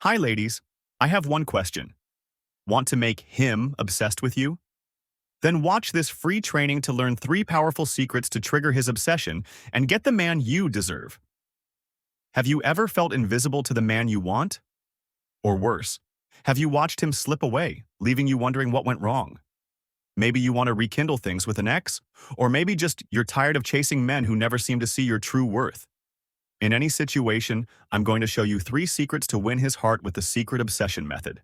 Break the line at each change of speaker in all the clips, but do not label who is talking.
Hi, ladies. I have one question. Want to make him obsessed with you? Then watch this free training to learn 3 powerful secrets to trigger his obsession and get the man you deserve. Have you ever felt invisible to the man you want? Or worse, have you watched him slip away, leaving you wondering what went wrong? Maybe you want to rekindle things with an ex, or maybe just you're tired of chasing men who never seem to see your true worth. In any situation, I'm going to show you 3 secrets to win his heart with the secret obsession method.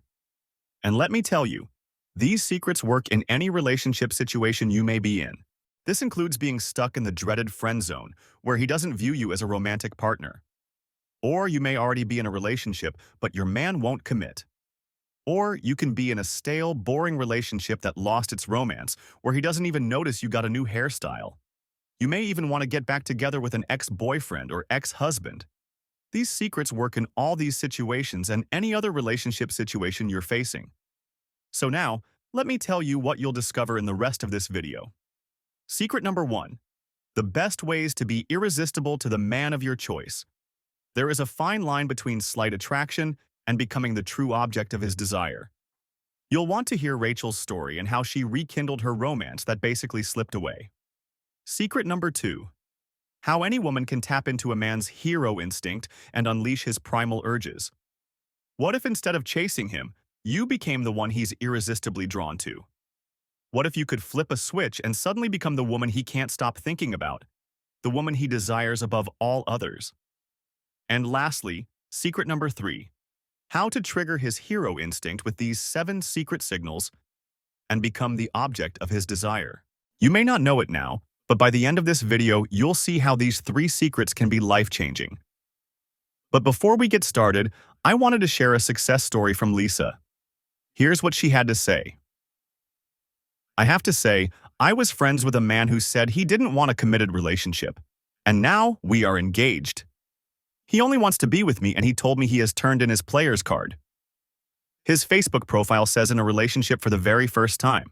And let me tell you, these secrets work in any relationship situation you may be in. This includes being stuck in the dreaded friend zone, where he doesn't view you as a romantic partner. Or you may already be in a relationship, but your man won't commit. Or you can be in a stale, boring relationship that lost its romance, where he doesn't even notice you got a new hairstyle. You may even want to get back together with an ex-boyfriend or ex-husband. These secrets work in all these situations and any other relationship situation you're facing. So now, let me tell you what you'll discover in the rest of this video. Secret number 1. The best ways to be irresistible to the man of your choice. There is a fine line between slight attraction and becoming the true object of his desire. You'll want to hear Rachel's story and how she rekindled her romance that basically slipped away. Secret number 2. How any woman can tap into a man's hero instinct and unleash his primal urges. What if instead of chasing him, you became the one he's irresistibly drawn to? What if you could flip a switch and suddenly become the woman he can't stop thinking about, the woman he desires above all others? And lastly, secret number 3. How to trigger his hero instinct with these 7 secret signals and become the object of his desire. You may not know it now, but by the end of this video, you'll see how these 3 secrets can be life-changing. But before we get started, I wanted to share a success story from Lisa. Here's what she had to say. I have to say, I was friends with a man who said he didn't want a committed relationship, and now we are engaged. He only wants to be with me, and he told me he has turned in his player's card. His Facebook profile says in a relationship for the very first time.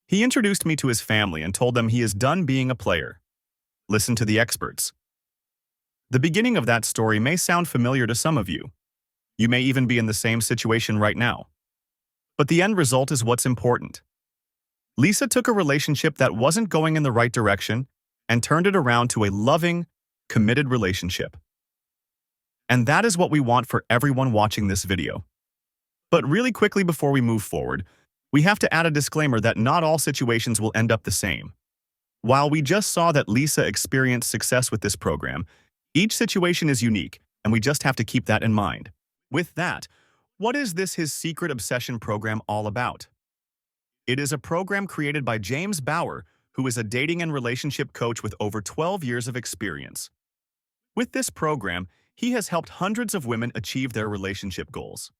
He introduced me to his family and told them he is done being a player. Listen to the experts. The beginning of that story may sound familiar to some of you. You may even be in the same situation right now. But the end result is what's important. Lisa took a relationship that wasn't going in the right direction and turned it around to a loving, committed relationship. And that is what we want for everyone watching this video. But really quickly before we move forward, we have to add a disclaimer that not all situations will end up the same. While we just saw that Lisa experienced success with this program, each situation is unique, and we just have to keep that in mind. With that, what is this His Secret Obsession program all about? It is a program created by James Bauer, who is a dating and relationship coach with over 12 years of experience. With this program, he has helped hundreds of women achieve their relationship goals.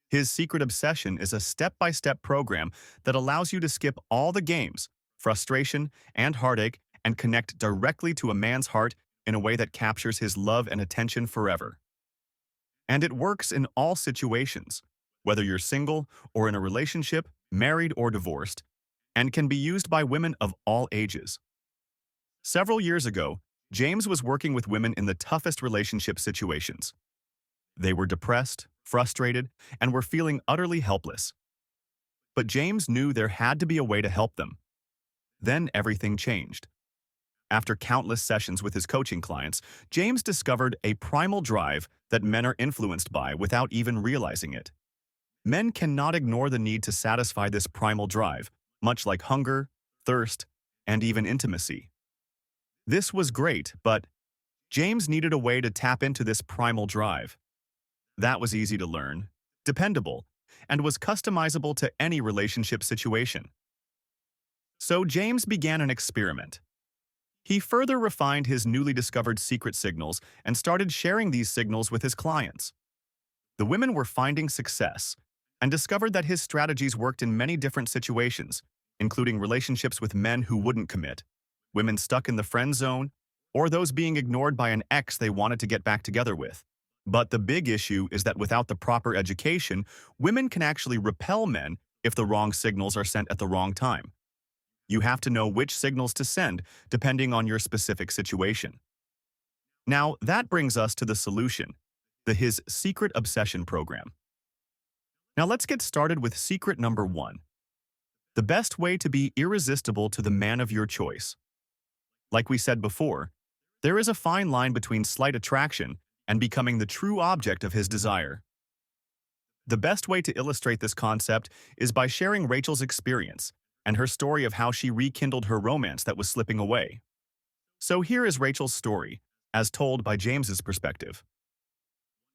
His Secret Obsession is a step-by-step program that allows you to skip all the games, frustration, and heartache and connect directly to a man's heart in a way that captures his love and attention forever. And it works in all situations, whether you're single or in a relationship, married or divorced, and can be used by women of all ages. Several years ago, James was working with women in the toughest relationship situations. They were depressed, frustrated, and were feeling utterly helpless. But James knew there had to be a way to help them. Then everything changed. After countless sessions with his coaching clients, James discovered a primal drive that men are influenced by without even realizing it. Men cannot ignore the need to satisfy this primal drive, much like hunger, thirst, and even intimacy. This was great, but James needed a way to tap into this primal drive. That was easy to learn, dependable, and was customizable to any relationship situation. So James began an experiment. He further refined his newly discovered secret signals and started sharing these signals with his clients. The women were finding success and discovered that his strategies worked in many different situations, including relationships with men who wouldn't commit, women stuck in the friend zone, or those being ignored by an ex they wanted to get back together with. But the big issue is that without the proper education, women can actually repel men if the wrong signals are sent at the wrong time. You have to know which signals to send, depending on your specific situation. Now, that brings us to the solution. His Secret Obsession Program. Now let's get started with secret number 1. The best way to be irresistible to the man of your choice. Like we said before, there is a fine line between slight attraction and becoming the true object of his desire. The best way to illustrate this concept is by sharing Rachel's experience and her story of how she rekindled her romance that was slipping away. So here is Rachel's story, as told by James's perspective.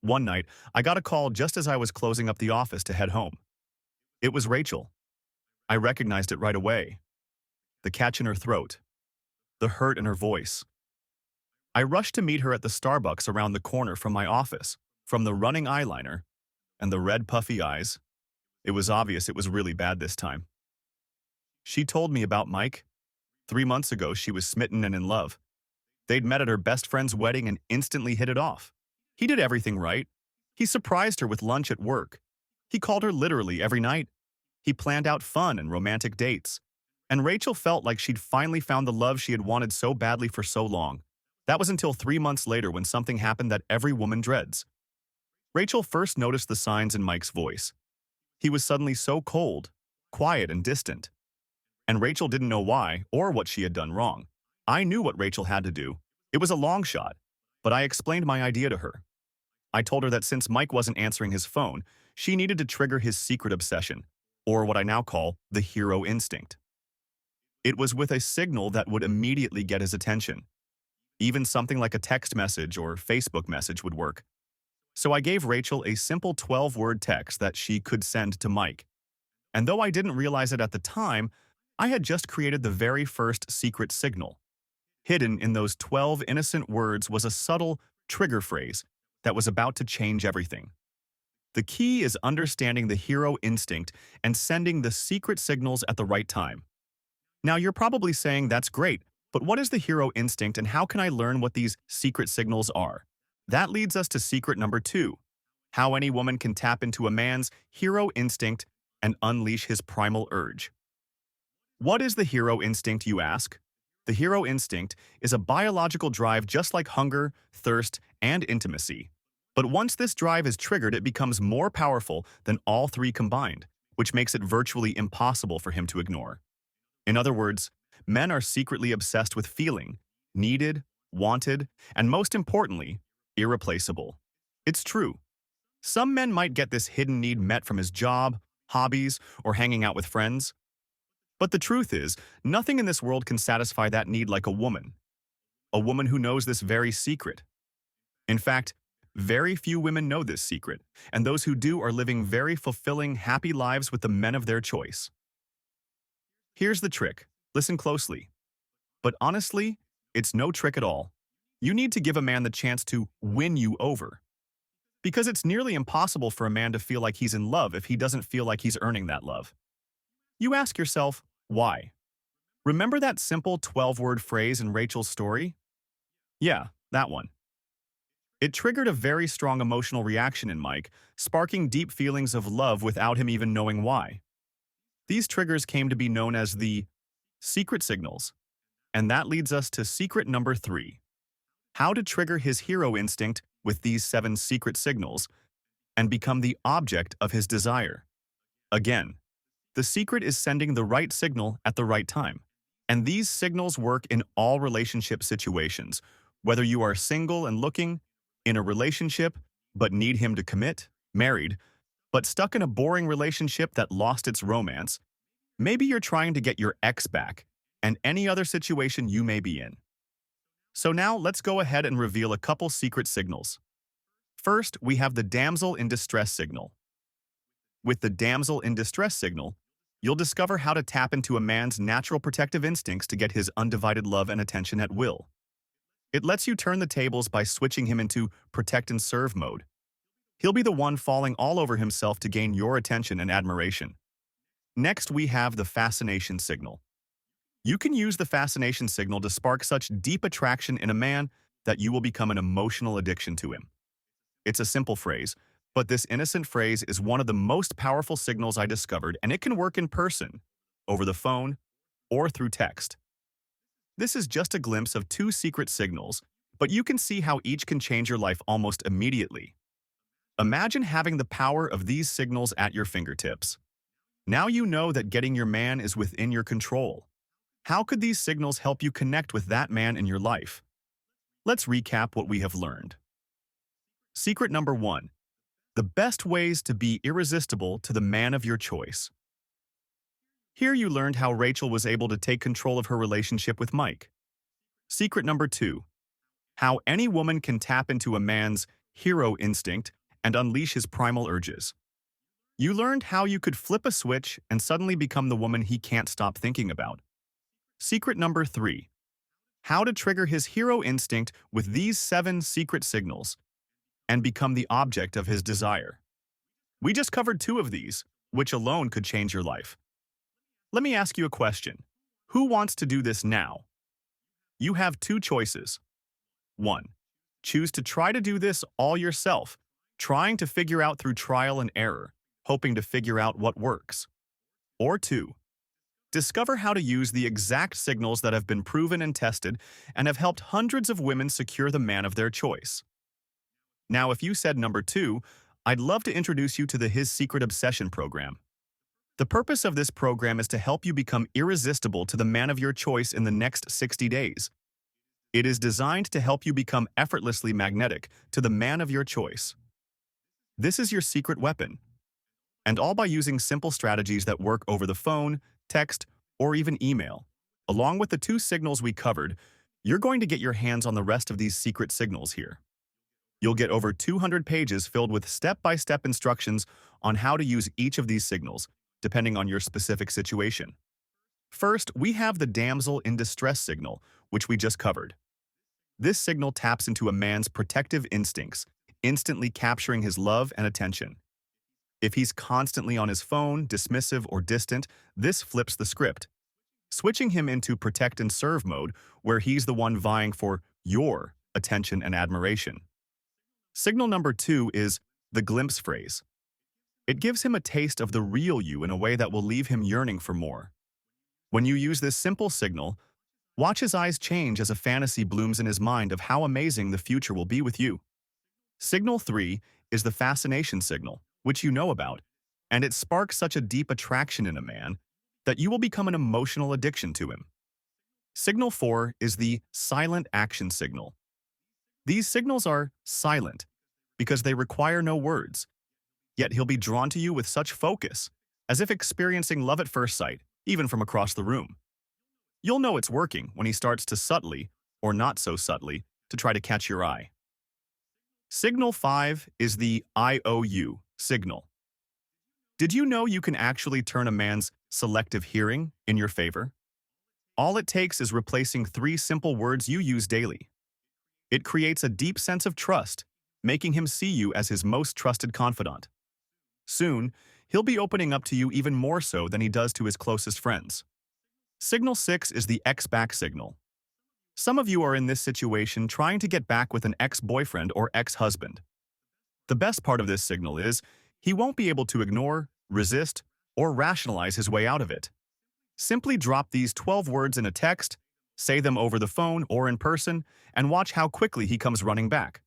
One night, I got a call just as I was closing up the office to head home. It was Rachel. I recognized it right away. The catch in her throat. The hurt in her voice. I rushed to meet her at the Starbucks around the corner from my office. From the running eyeliner and the red puffy eyes, it was obvious it was really bad this time. She told me about Mike. 3 months ago, she was smitten and in love. They'd met at her best friend's wedding and instantly hit it off. He did everything right. He surprised her with lunch at work. He called her literally every night. He planned out fun and romantic dates. And Rachel felt like she'd finally found the love she had wanted so badly for so long. That was until 3 months later when something happened that every woman dreads. Rachel first noticed the signs in Mike's voice. He was suddenly so cold, quiet, and distant. And Rachel didn't know why or what she had done wrong. I knew what Rachel had to do. It was a long shot, but I explained my idea to her. I told her that since Mike wasn't answering his phone, she needed to trigger his secret obsession, or what I now call the hero instinct. It was with a signal that would immediately get his attention. Even something like a text message or Facebook message would work. So I gave Rachel a simple 12-word text that she could send to Mike. And though I didn't realize it at the time, I had just created the very first secret signal. Hidden in those 12 innocent words was a subtle trigger phrase that was about to change everything. The key is understanding the hero instinct and sending the secret signals at the right time. Now you're probably saying that's great, but what is the hero instinct and how can I learn what these secret signals are? That leads us to secret number 2, how any woman can tap into a man's hero instinct and unleash his primal urge. What is the hero instinct, you ask? The hero instinct is a biological drive just like hunger, thirst, and intimacy. But once this drive is triggered, it becomes more powerful than all 3 combined, which makes it virtually impossible for him to ignore. In other words, men are secretly obsessed with feeling, needed, wanted, and most importantly, irreplaceable. It's true. Some men might get this hidden need met from his job, hobbies, or hanging out with friends. But the truth is, nothing in this world can satisfy that need like a woman. A woman who knows this very secret. In fact, very few women know this secret, and those who do are living very fulfilling, happy lives with the men of their choice. Here's the trick. Listen closely. But honestly, it's no trick at all. You need to give a man the chance to win you over. Because it's nearly impossible for a man to feel like he's in love if he doesn't feel like he's earning that love. You ask yourself, why? Remember that simple 12-word phrase in Rachel's story? Yeah, that one. It triggered a very strong emotional reaction in Mike, sparking deep feelings of love without him even knowing why. These triggers came to be known as the secret signals. And that leads us to secret number 3. How to trigger his hero instinct with these 7 secret signals and become the object of his desire. Again, the secret is sending the right signal at the right time. And these signals work in all relationship situations, whether you are single and looking, in a relationship but need him to commit, married, but stuck in a boring relationship that lost its romance. Maybe you're trying to get your ex back, and any other situation you may be in. So now let's go ahead and reveal a couple secret signals. First, we have the damsel in distress signal. With the damsel in distress signal, you'll discover how to tap into a man's natural protective instincts to get his undivided love and attention at will. It lets you turn the tables by switching him into protect and serve mode. He'll be the one falling all over himself to gain your attention and admiration. Next, we have the fascination signal. You can use the fascination signal to spark such deep attraction in a man that you will become an emotional addiction to him. It's a simple phrase, but this innocent phrase is one of the most powerful signals I discovered, and it can work in person, over the phone, or through text. This is just a glimpse of 2 secret signals, but you can see how each can change your life almost immediately. Imagine having the power of these signals at your fingertips. Now you know that getting your man is within your control. How could these signals help you connect with that man in your life? Let's recap what we have learned. Secret number 1. The best ways to be irresistible to the man of your choice. Here you learned how Rachel was able to take control of her relationship with Mike. Secret number 2. How any woman can tap into a man's hero instinct and unleash his primal urges. You learned how you could flip a switch and suddenly become the woman he can't stop thinking about. Secret number 3. How to trigger his hero instinct with these 7 secret signals and become the object of his desire. We just covered 2 of these, which alone could change your life. Let me ask you a question. Who wants to do this now? You have 2 choices. 1. Choose to try to do this all yourself, trying to figure out through trial and error, hoping to figure out what works. Or 2. Discover how to use the exact signals that have been proven and tested and have helped hundreds of women secure the man of their choice. Now, if you said number 2, I'd love to introduce you to the His Secret Obsession program. The purpose of this program is to help you become irresistible to the man of your choice in the next 60 days. It is designed to help you become effortlessly magnetic to the man of your choice. This is your secret weapon, and all by using simple strategies that work over the phone, text, or even email. Along with the 2 signals we covered, you're going to get your hands on the rest of these secret signals here. You'll get over 200 pages filled with step-by-step instructions on how to use each of these signals, depending on your specific situation. First, we have the damsel in distress signal, which we just covered. This signal taps into a man's protective instincts, instantly capturing his love and attention. If he's constantly on his phone, dismissive, or distant, this flips the script, switching him into protect and serve mode, where he's the one vying for your attention and admiration. Signal number 2 is the glimpse phrase. It gives him a taste of the real you in a way that will leave him yearning for more. When you use this simple signal, watch his eyes change as a fantasy blooms in his mind of how amazing the future will be with you. Signal 3 is the fascination signal, which you know about, and it sparks such a deep attraction in a man that you will become an emotional addiction to him. Signal 4 is the silent action signal. These signals are silent because they require no words, yet he'll be drawn to you with such focus, as if experiencing love at first sight, even from across the room. You'll know it's working when he starts to subtly, or not so subtly, to try to catch your eye. Signal 5 is the IOU signal. Did you know you can actually turn a man's selective hearing in your favor? All it takes is replacing 3 simple words you use daily. It creates a deep sense of trust, making him see you as his most trusted confidant. Soon, he'll be opening up to you even more so than he does to his closest friends. Signal 6 is the X-back signal. Some of you are in this situation trying to get back with an ex-boyfriend or ex-husband. The best part of this signal is he won't be able to ignore, resist, or rationalize his way out of it. Simply drop these 12 words in a text, say them over the phone or in person, and watch how quickly he comes running back.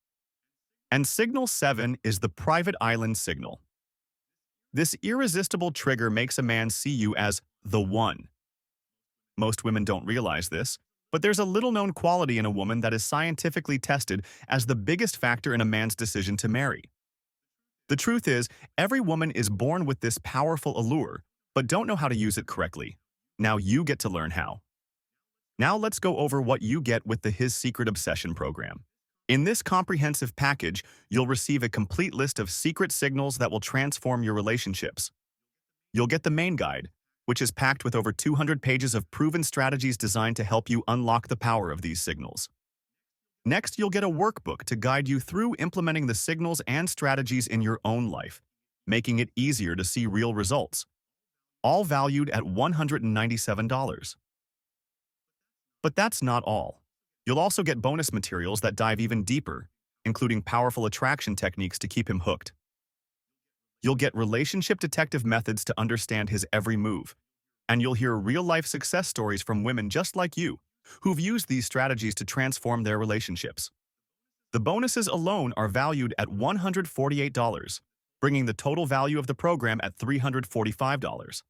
And signal 7 is the private island signal. This irresistible trigger makes a man see you as the one. Most women don't realize this, but there's a little-known quality in a woman that is scientifically tested as the biggest factor in a man's decision to marry. The truth is, every woman is born with this powerful allure, but don't know how to use it correctly. Now you get to learn how. Now let's go over what you get with the His Secret Obsession program. In this comprehensive package, you'll receive a complete list of secret signals that will transform your relationships. You'll get the main guide, which is packed with over 200 pages of proven strategies designed to help you unlock the power of these signals. Next, you'll get a workbook to guide you through implementing the signals and strategies in your own life, making it easier to see real results, all valued at $197. But that's not all. You'll also get bonus materials that dive even deeper, including powerful attraction techniques to keep him hooked. You'll get relationship detective methods to understand his every move, and you'll hear real-life success stories from women just like you, who've used these strategies to transform their relationships. The bonuses alone are valued at $148, bringing the total value of the program at $345.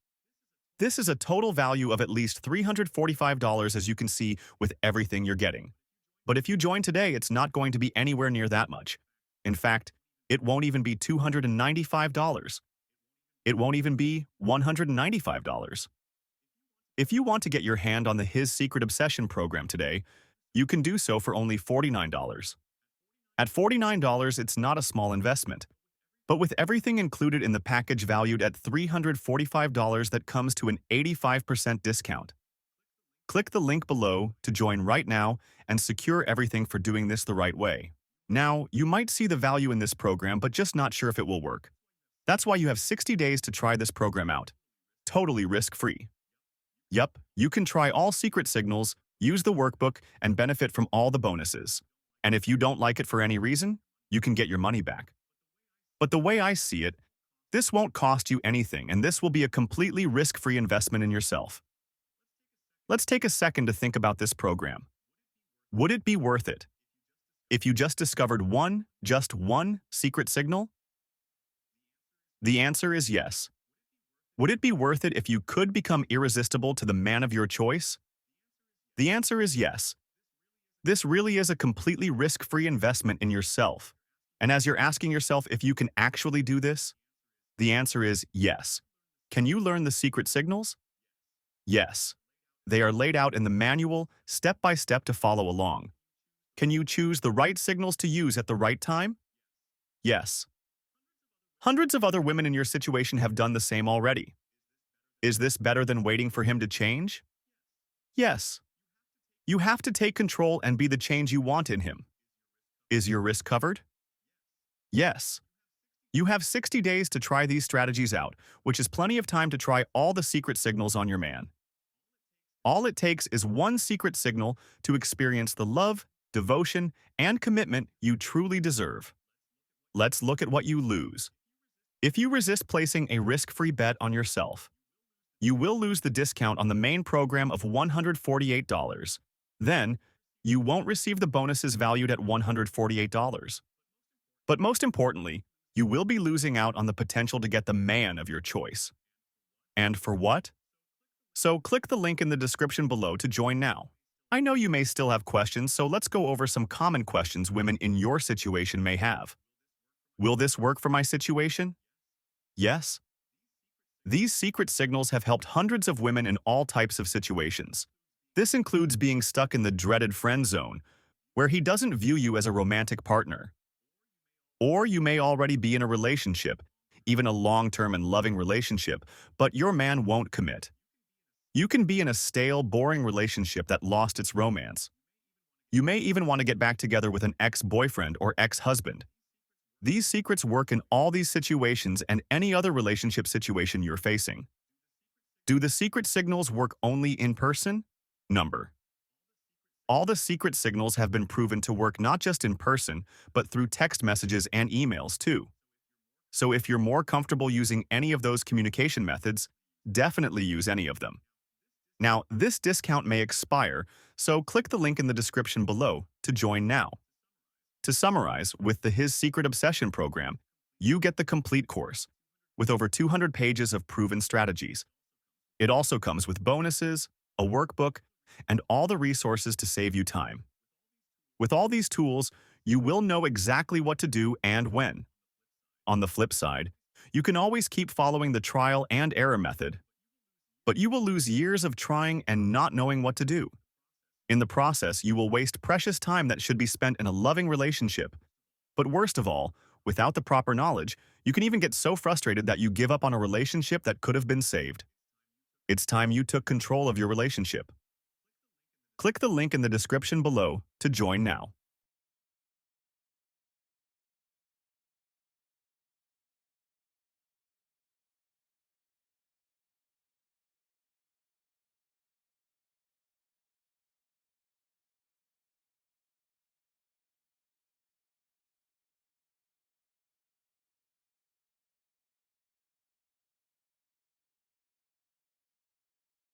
This is a total value of at least $345 as you can see with everything you're getting. But if you join today, it's not going to be anywhere near that much. In fact, it won't even be $295. It won't even be $195. If you want to get your hand on the His Secret Obsession program today, you can do so for only $49. At $49, it's not a small investment. But with everything included in the package valued at $345, that comes to an 85% discount. Click the link below to join right now and secure everything for doing this the right way. Now, you might see the value in this program but just not sure if it will work. That's why you have 60 days to try this program out. Totally risk-free. Yup, you can try all secret signals, use the workbook, and benefit from all the bonuses. And if you don't like it for any reason, you can get your money back. But the way I see it, this won't cost you anything, and this will be a completely risk-free investment in yourself. Let's take a second to think about this program. Would it be worth it if you just discovered just one secret signal? The answer is yes. Would it be worth it if you could become irresistible to the man of your choice? The answer is yes. This really is a completely risk-free investment in yourself. And as you're asking yourself if you can actually do this, the answer is yes. Can you learn the secret signals? Yes. They are laid out in the manual, step by step to follow along. Can you choose the right signals to use at the right time? Yes. Hundreds of other women in your situation have done the same already. Is this better than waiting for him to change? Yes. You have to take control and be the change you want in him. Is your risk covered? Yes. You have 60 days to try these strategies out, which is plenty of time to try all the secret signals on your man. All it takes is one secret signal to experience the love, devotion, and commitment you truly deserve. Let's look at what you lose. If you resist placing a risk-free bet on yourself, you will lose the discount on the main program of $148. Then, you won't receive the bonuses valued at $148. But most importantly, you will be losing out on the potential to get the man of your choice. And for what? So click the link in the description below to join now. I know you may still have questions, so let's go over some common questions women in your situation may have. Will this work for my situation? Yes. These secret signals have helped hundreds of women in all types of situations. This includes being stuck in the dreaded friend zone, where he doesn't view you as a romantic partner. Or you may already be in a relationship, even a long-term and loving relationship, but your man won't commit. You can be in a stale, boring relationship that lost its romance. You may even want to get back together with an ex-boyfriend or ex-husband. These secrets work in all these situations and any other relationship situation you're facing. Do the secret signals work only in person? Number. All the secret signals have been proven to work not just in person, but through text messages and emails too. So if you're more comfortable using any of those communication methods, definitely use any of them. Now, this discount may expire, so click the link in the description below to join now. To summarize, with the His Secret Obsession program, you get the complete course, with over 200 pages of proven strategies. It also comes with bonuses, a workbook, and all the resources to save you time. With all these tools, you will know exactly what to do and when. On the flip side, you can always keep following the trial and error method, but you will lose years of trying and not knowing what to do. In the process, you will waste precious time that should be spent in a loving relationship. But worst of all, without the proper knowledge, you can even get so frustrated that you give up on a relationship that could have been saved. It's time you took control of your relationship. Click the link in the description below to join now.